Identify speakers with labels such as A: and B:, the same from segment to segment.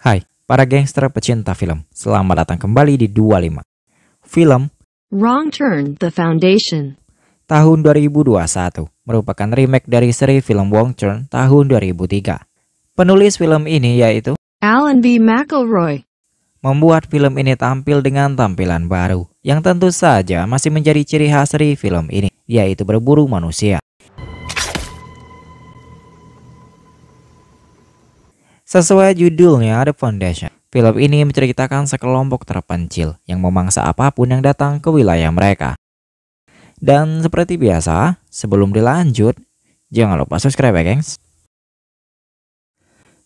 A: Hai, para gangster pecinta film. Selamat datang kembali di 25. Film
B: Wrong Turn, The Foundation.
A: tahun 2021 merupakan remake dari seri film Wrong Turn tahun 2003. Penulis film ini yaitu
B: Alan B. McElroy.
A: membuat film ini tampil dengan tampilan baru yang tentu saja masih menjadi ciri khas seri film ini, yaitu berburu manusia. Sesuai judulnya The Foundation, film ini menceritakan sekelompok terpencil yang memangsa apapun yang datang ke wilayah mereka. Dan seperti biasa, sebelum dilanjut, jangan lupa subscribe ya gengs.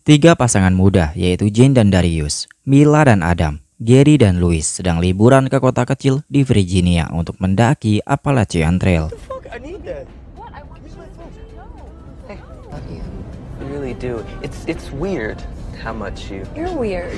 A: Tiga pasangan muda yaitu Jane dan Darius, Mila dan Adam, Gary dan Louis sedang liburan ke kota kecil di Virginia untuk mendaki Appalachian Trail.
C: Really do. It's weird how much
D: You're weird.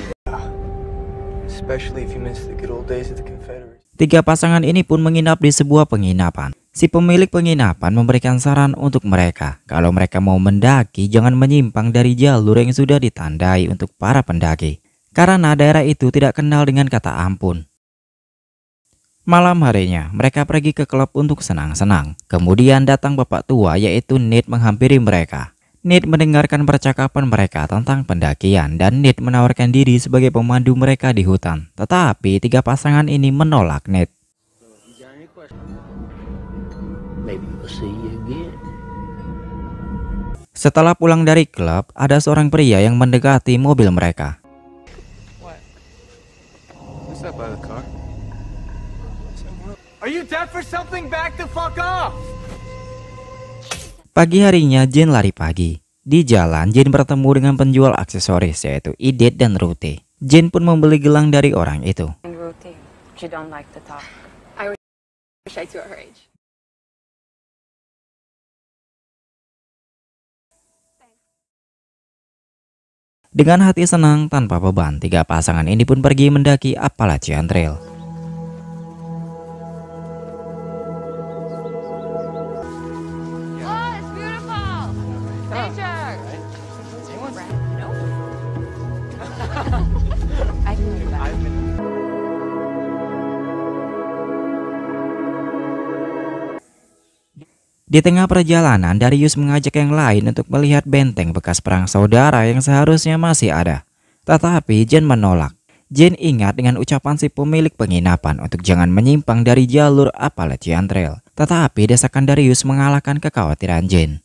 C: especially if you miss the good old days of the Confederacy.
A: Tiga pasangan ini pun menginap di sebuah penginapan. Si pemilik penginapan memberikan saran untuk mereka kalau mereka mau mendaki jangan menyimpang dari jalur yang sudah ditandai untuk para pendaki, karena daerah itu tidak kenal dengan kata ampun. Malam harinya mereka pergi ke klub untuk senang-senang. Kemudian datang bapak tua yaitu Nate menghampiri mereka. Nate mendengarkan percakapan mereka tentang pendakian dan Nate menawarkan diri sebagai pemandu mereka di hutan. Tetapi tiga pasangan ini menolak Nate. Setelah pulang dari klub, ada seorang pria yang mendekati mobil mereka.
C: What's up by the car? Are you deaf or something? Back the fuck off!
A: Pagi harinya Jane lari pagi. Di jalan Jane bertemu dengan penjual aksesoris yaitu Edith dan Ruthie. Jane pun membeli gelang dari orang itu.
D: And Ruthie, she don't like to talk. I wish I were her age.
A: Dengan hati senang tanpa beban, tiga pasangan ini pun pergi mendaki Appalachian Trail.
D: Oh, it's beautiful. Nature. No. I can do that.
A: Di tengah perjalanan, Darius mengajak yang lain untuk melihat benteng bekas perang saudara yang seharusnya masih ada. Tetapi Jane menolak. Jane ingat dengan ucapan si pemilik penginapan untuk jangan menyimpang dari jalur Appalachian Trail. Tetapi desakan Darius mengalahkan kekhawatiran Jane.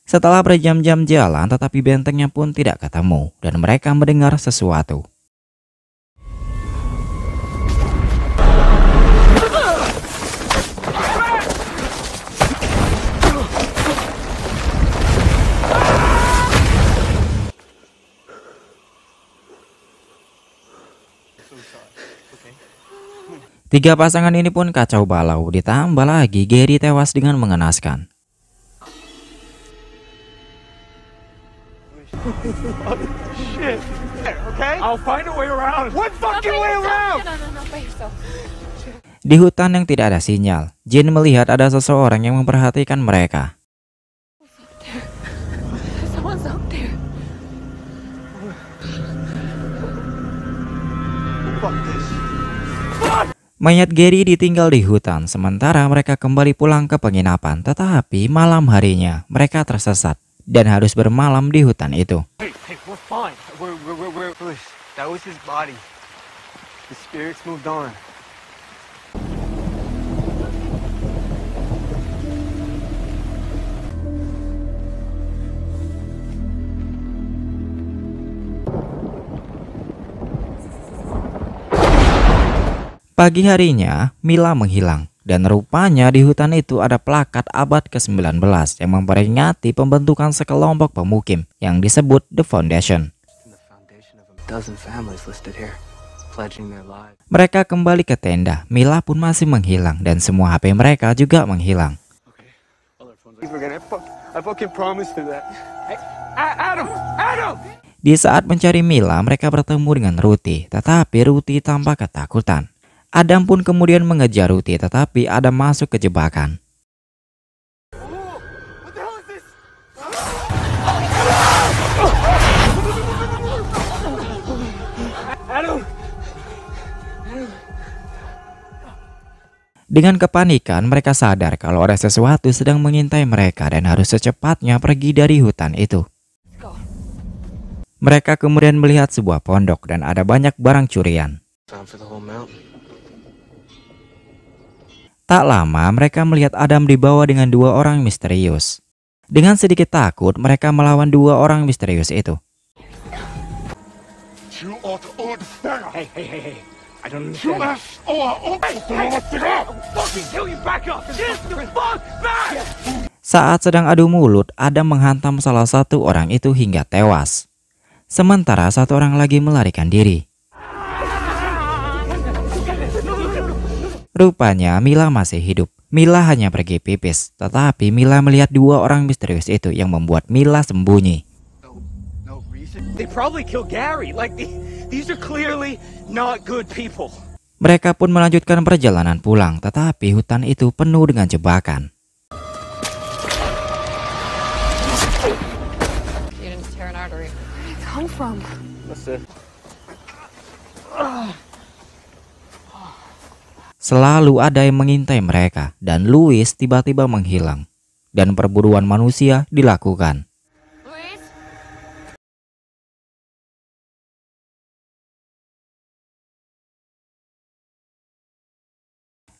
A: Setelah berjam-jam jalan, tetapi bentengnya pun tidak ketemu dan mereka mendengar sesuatu. Tiga pasangan ini pun kacau balau, ditambah lagi Gary tewas dengan mengenaskan.
C: Shit. Okay? I'll find a way around. What fucking way around?
D: No, by yourself.
A: Di hutan yang tidak ada sinyal, Jane melihat ada seseorang yang memperhatikan mereka.
D: Someone's out there.
C: Fuck this.
A: Mayat Gary ditinggal di hutan, sementara mereka kembali pulang ke penginapan. Tetapi malam harinya mereka tersesat dan harus bermalam di hutan itu.
C: Hey, we're fine. We're. That was his body. The spirits moved on.
A: Pagi harinya, Mila menghilang. Dan rupanya di hutan itu ada plakat abad ke-19 yang memperingati pembentukan sekelompok pemukim yang disebut The Foundation. Mereka kembali ke tenda, Mila pun masih menghilang dan semua HP mereka juga menghilang. Di saat mencari Mila, mereka bertemu dengan Ruthie, tetapi Ruthie tampak ketakutan. Adam pun kemudian mengejar Ruthie, tetapi Adam masuk ke jebakan. Dengan kepanikan, mereka sadar kalau ada sesuatu sedang mengintai mereka dan harus secepatnya pergi dari hutan itu. Mereka kemudian melihat sebuah pondok dan ada banyak barang curian. Tak lama, mereka melihat Adam dibawa dengan dua orang misterius. Dengan sedikit takut, mereka melawan dua orang misterius itu.
C: Hey. I don't understand. Fucking kill you, back up! Get the fuck back!
A: Saat sedang adu mulut, Adam menghantam salah satu orang itu hingga tewas. Sementara satu orang lagi melarikan diri. Rupanya Mila masih hidup. Mila hanya pergi pipis, tetapi Mila melihat dua orang misterius itu yang membuat Mila sembunyi.
C: No reason. They probably killed Gary. Like these are clearly not good people.
A: Mereka pun melanjutkan perjalanan pulang, tetapi hutan itu penuh dengan jebakan.
D: You didn't tear an artery.
B: Where did it come from?
A: Selalu ada yang mengintai mereka, dan Louis tiba-tiba menghilang. Dan perburuan manusia dilakukan.
D: Luis?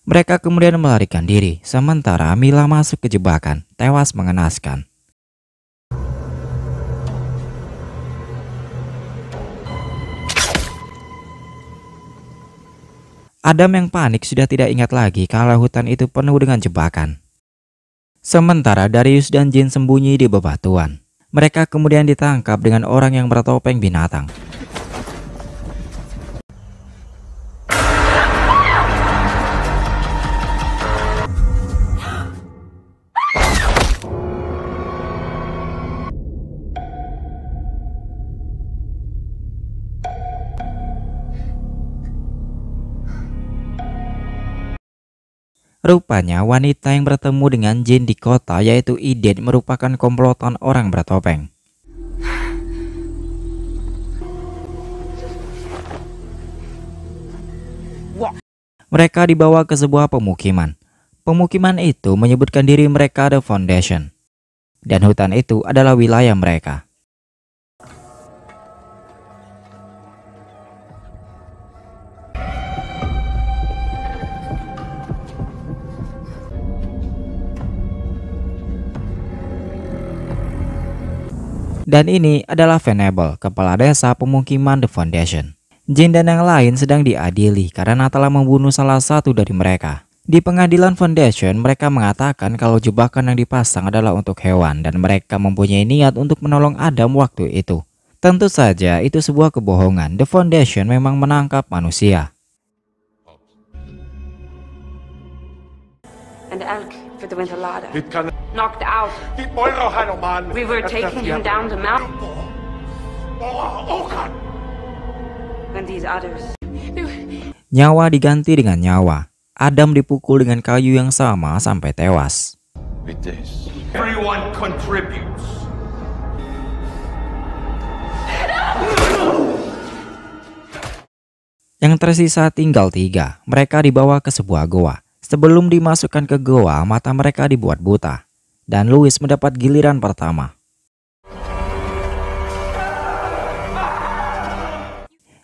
A: Mereka kemudian melarikan diri, sementara Mila masuk ke jebakan, tewas mengenaskan. Adam yang panik sudah tidak ingat lagi kalau hutan itu penuh dengan jebakan. Sementara Darius dan Jin sembunyi di bebatuan. Mereka kemudian ditangkap dengan orang yang bertopeng binatang. Rupanya wanita yang bertemu dengan Jin di kota yaitu Eden merupakan komplotan orang bertopeng. Mereka dibawa ke sebuah pemukiman. Pemukiman itu menyebutkan diri mereka The Foundation. Dan hutan itu adalah wilayah mereka. Dan ini adalah Venable, kepala desa pemukiman The Foundation. Jin dan yang lain sedang diadili karena telah membunuh salah satu dari mereka. Di pengadilan Foundation, mereka mengatakan kalau jebakan yang dipasang adalah untuk hewan dan mereka mempunyai niat untuk menolong Adam waktu itu. Tentu saja itu sebuah kebohongan. The Foundation memang menangkap manusia.
D: And Elk for the winter ladder.
C: Det kan
D: Knocked out.
C: vi bøjer han om han.
D: We were taking him down the mountain when these others.
A: Nyawa diganti dengan nyawa. Adam dipukul dengan kayu yang sama sampai tewas.
C: With this. Everyone contributes.
A: Yang tersisa tinggal 3. Mereka dibawa ke sebuah goa. Sebelum dimasukkan ke goa, mata mereka dibuat buta. Dan Louis mendapat giliran pertama.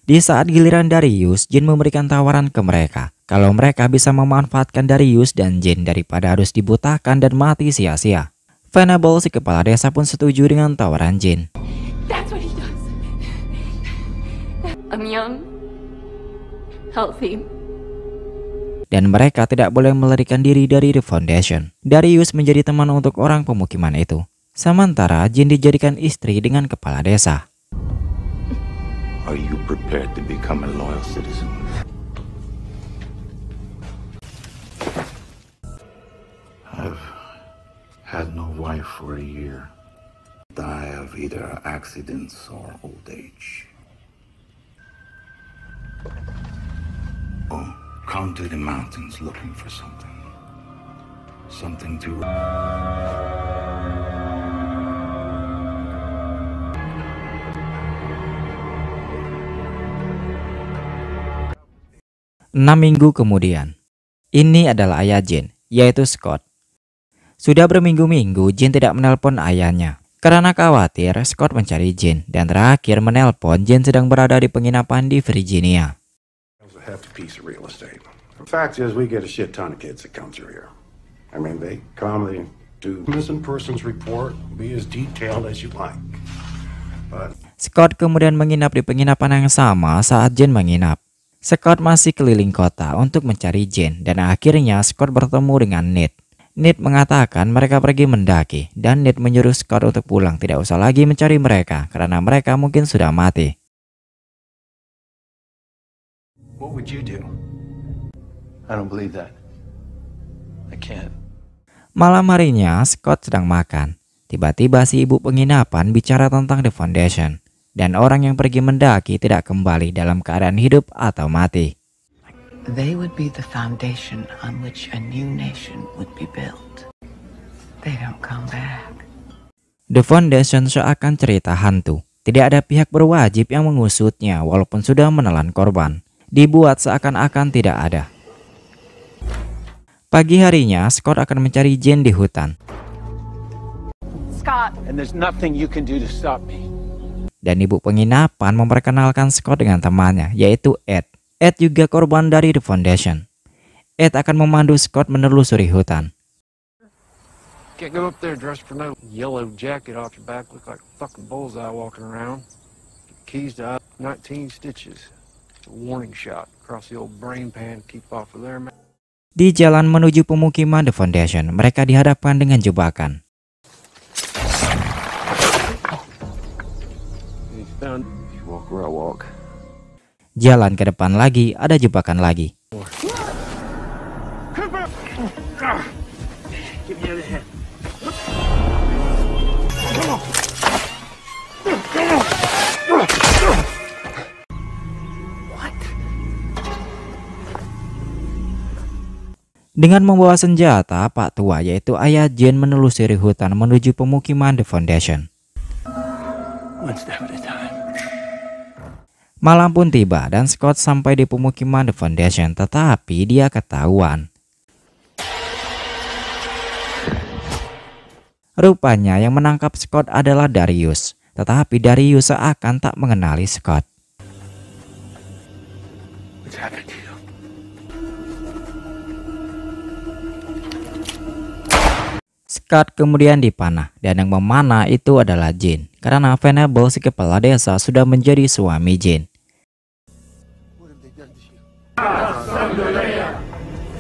A: Di saat giliran Darius, Jin memberikan tawaran ke mereka. Kalau mereka bisa memanfaatkan Darius dan Jin daripada harus dibutakan dan mati sia-sia. Venable, si kepala desa pun setuju dengan tawaran Jin.
D: That's what he does. I'm young, healthy.
A: Dan mereka tidak boleh melarikan diri dari The Foundation. Darius menjadi teman untuk orang pemukiman itu. Sementara Jin dijadikan istri dengan kepala desa.
E: Are you prepared to become a loyal citizen? I've had no wife for a year. Die of either accidents or old age. Oh, come to the mountains looking for something. Something to...
A: 6 minggu kemudian, Ini adalah ayah Jane, yaitu Scott. Sudah berminggu-minggu Jane tidak menelpon ayahnya. Karena khawatir Scott mencari Jane, dan terakhir menelpon Jane sedang berada di penginapan di Virginia.
F: It's a hefty piece of real estate. The fact is, we get a shit ton of kids that come through here. I mean, they come, they do missing persons report, be as detailed as you like. But
A: Scott kemudian menginap di penginapan yang sama saat Jane menginap. Scott masih keliling kota untuk mencari Jane, dan akhirnya Scott bertemu dengan Nate. Nate mengatakan mereka pergi mendaki, dan Nate menyuruh Scott untuk pulang, tidak usah lagi mencari mereka karena mereka mungkin sudah mati.
C: What would you do? I don't believe that. I can't.
A: Malam harinya Scott sedang makan. Tiba-tiba si ibu penginapan bicara tentang The Foundation, dan orang yang pergi mendaki tidak kembali dalam keadaan hidup atau mati.
G: They would be the foundation on which a new nation would be built. They don't come back.
A: The Foundation seakan cerita hantu. Tidak ada pihak berwajib yang mengusutnya walaupun sudah menelan korban. Dibuat seakan-akan tidak ada. Pagi harinya Scott akan mencari Jane di hutan.
D: Scott.
C: And there's nothing you can do to stop me.
A: Dan ibu penginapan memperkenalkan Scott dengan temannya, yaitu Ed. Ed juga korban dari The Foundation. Ed akan memandu Scott menelusuri hutan.
H: Can't go up there dressed for no yellow jacket off your back, look like a fucking bullseye walking around. Keys to 19 stitches. It's a warning shot across the old brain pan. Keep off of there, man.
A: Di jalan menuju pemukiman The Foundation, mereka dihadapkan dengan jebakan.
C: You walk where I walk.
A: Jalan ke depan lagi, ada jebakan lagi.
C: Give me the other hand.
A: Dengan membawa senjata, Pak Tua yaitu ayah Jane menelusuri hutan menuju pemukiman The Foundation.
C: One step at a time.
A: Malam pun tiba dan Scott sampai di pemukiman The Foundation, tetapi dia ketahuan. Rupanya yang menangkap Scott adalah Darius, tetapi Darius seakan tak mengenali Scott.
C: What's happened to you?
A: Scott kemudian dipanah, dan yang memanah itu adalah Jane, karena Venable si kepala desa sudah menjadi suami Jane.
C: What have they done to you?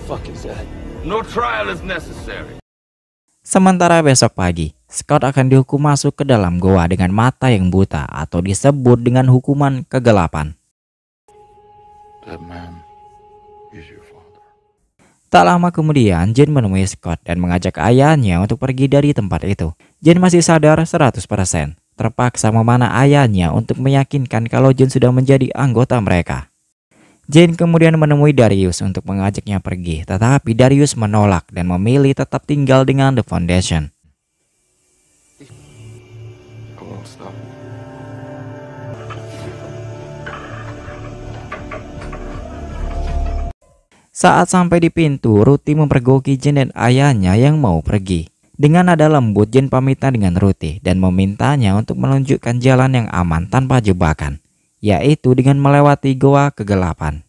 C: Fuck is that?
E: No trial is necessary.
A: Sementara besok pagi, Scott akan dihukum masuk ke dalam goa dengan mata yang buta atau disebut dengan hukuman kegelapan.
E: That man is your father.
A: Tak lama kemudian, Jane menemui Scott dan mengajak ayahnya untuk pergi dari tempat itu. Jane masih sadar 100%, terpaksa memanah ayahnya untuk meyakinkan kalau Jane sudah menjadi anggota mereka. Jane kemudian menemui Darius untuk mengajaknya pergi, tetapi Darius menolak dan memilih tetap tinggal dengan The Foundation.
H: I won't stop.
A: Saat sampai di pintu, Ruti mempergoki Jane dan ayahnya yang mau pergi. Dengan nada lembut, Jane pamitan dengan Ruti dan memintanya untuk menunjukkan jalan yang aman tanpa jebakan, yaitu dengan melewati goa kegelapan.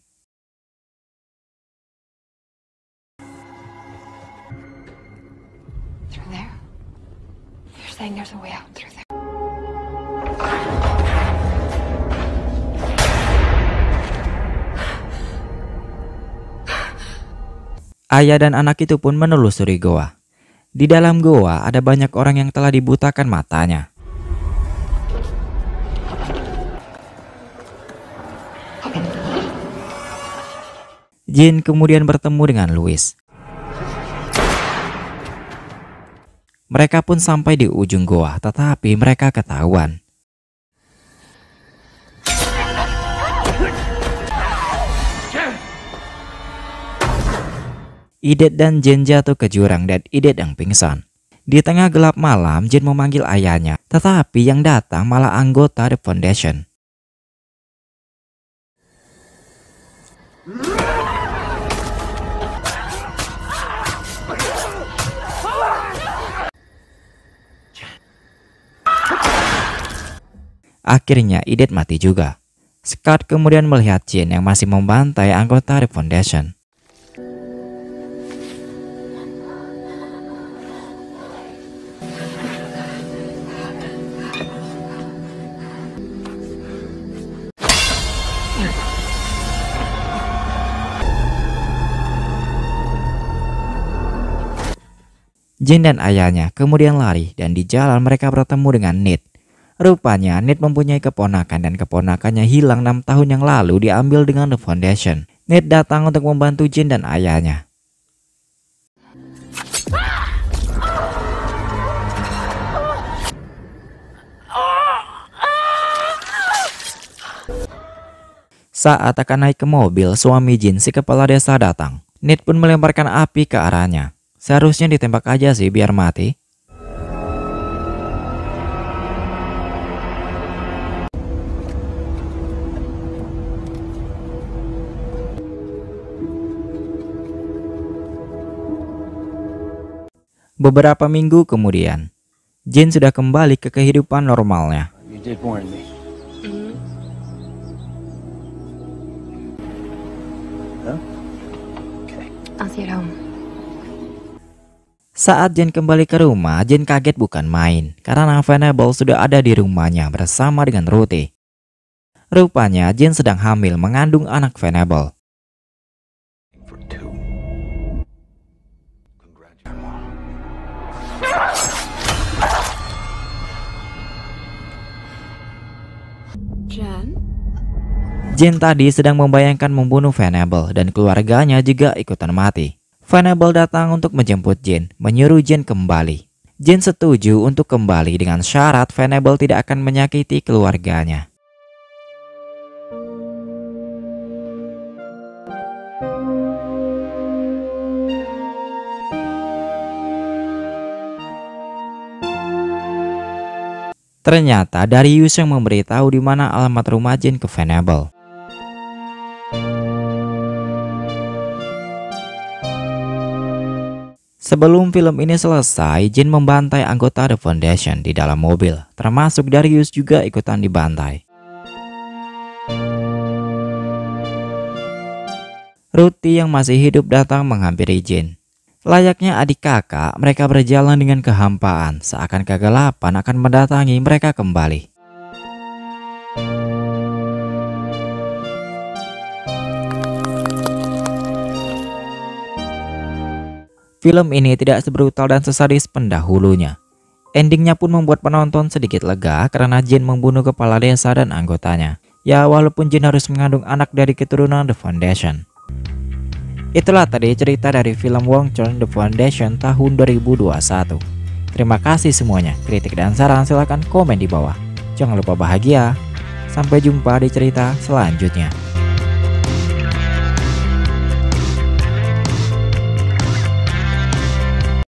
D: Through there? You're saying there's a way out through there?
A: Ayah dan anak itu pun menelusuri goa. Di dalam goa ada banyak orang yang telah dibutakan matanya. Jane kemudian bertemu dengan Louis. Mereka pun sampai di ujung goa, tetapi mereka ketahuan. Idet dan Jane jatuh ke jurang dan Idet yang pingsan. Di tengah gelap malam, Jane memanggil ayahnya, tetapi yang datang malah anggota The Foundation. Akhirnya Edith mati juga. Scott kemudian melihat Jin yang masih membantai anggota The Foundation. Jin dan ayahnya kemudian lari dan di jalan mereka bertemu dengan Ned. Rupanya Ned mempunyai keponakan dan keponakannya hilang 6 tahun yang lalu diambil dengan The Foundation. Ned datang untuk membantu Jin dan ayahnya. Saat akan naik ke mobil, suami Jin si kepala desa datang. Ned pun melemparkan api ke arahnya. Seharusnya ditembak aja sih biar mati. Beberapa minggu kemudian, Jin sudah kembali ke kehidupan normalnya.
C: You did warn me. Huh? Okay.
D: I'll see you at home.
A: Saat Jin kembali ke rumah, Jin kaget bukan main karena Venable sudah ada di rumahnya bersama dengan Ruthie. Rupanya Jin sedang hamil mengandung anak Venable.
E: For two.
D: Jen?
A: Jin tadi sedang membayangkan membunuh Venable dan keluarganya juga ikutan mati. Venable datang untuk menjemput Jin, menyuruh Jin kembali. Jin setuju untuk kembali dengan syarat Venable tidak akan menyakiti keluarganya. Ternyata Darius yang memberitahu di mana alamat rumah Jin ke Venable. Sebelum film ini selesai, Jin membantai anggota The Foundation di dalam mobil, termasuk Darius juga ikutan dibantai. Ruthie yang masih hidup datang menghampiri Jin. Layaknya adik kakak, mereka berjalan dengan kehampaan, seakan kegelapan akan mendatangi mereka kembali. Film ini tidak sebrutal dan sesadis pendahulunya. Endingnya pun membuat penonton sedikit lega karena Jin membunuh kepala desa dan anggotanya. Ya, walaupun Jin harus mengandung anak dari keturunan The Foundation. Itulah tadi cerita dari film Wong Chun The Foundation tahun 2021. Terima kasih semuanya. Kritik dan saran silahkan komen di bawah. Jangan lupa bahagia. Sampai jumpa di cerita selanjutnya.